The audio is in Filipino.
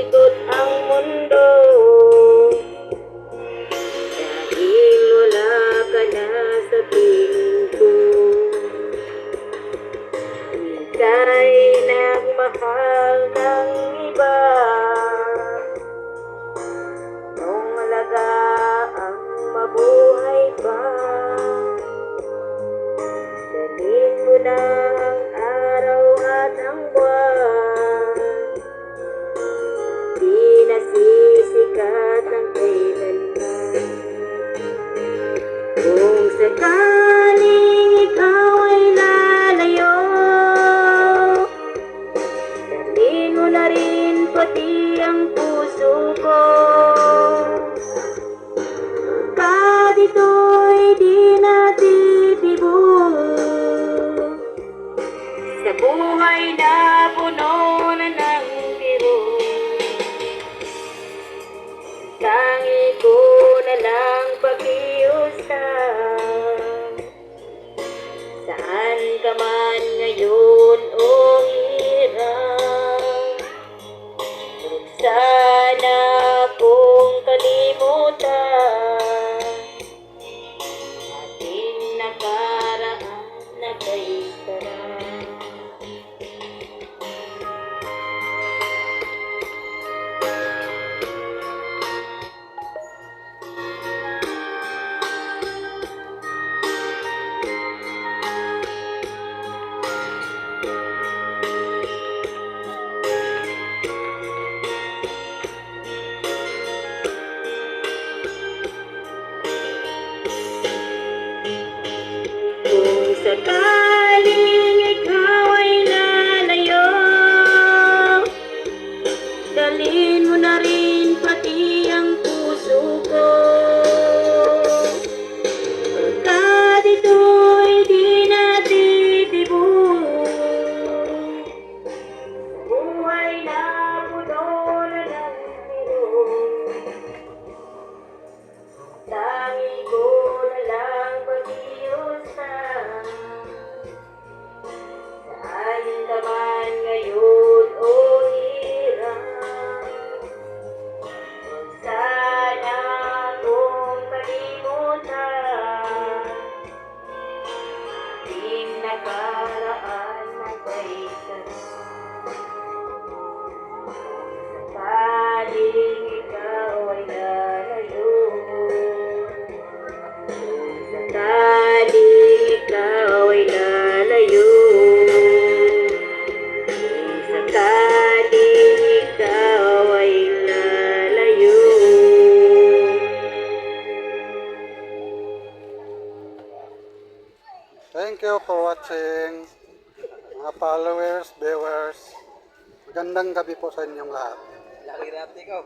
umikot ang mundo dahil wala ka na sa piling ko. Ika'y nagmahal ng iba nung alaga ang mabuhay pa. Dalhin mo na ang araw at ang buwan, di nasisikat ng kailanman. Kung sakaling ikaw ay lalayo, dalhin mo na rin pati ang puso ko. Pagka dito'y di natitibok sa buhay na puno na ng biro, tangi ko na lang pakiusap. Saan ka man ngayon o hirap, huwag sana kung kalimutan ating nakaraan na kay sarap. Kung sakaling ikaw ay lalayo, dalhin mo na rin pati ang puso ko. Pagka dito'y di natitibok buhay na puno na ng biro, tangi ko na lang pag-iusap. Saan ka man ngayon o hirap, huwag sana kung kalimutan ating nakaraan na kay sarap. Sakaling ikaw ay lalayo, sakaling ikaw ay lalayo, sakaling ikaw ay lalayo. Thank you for watching, mga followers, viewers. Magandang gabi po sa inyong lahat. Laki natin ikaw.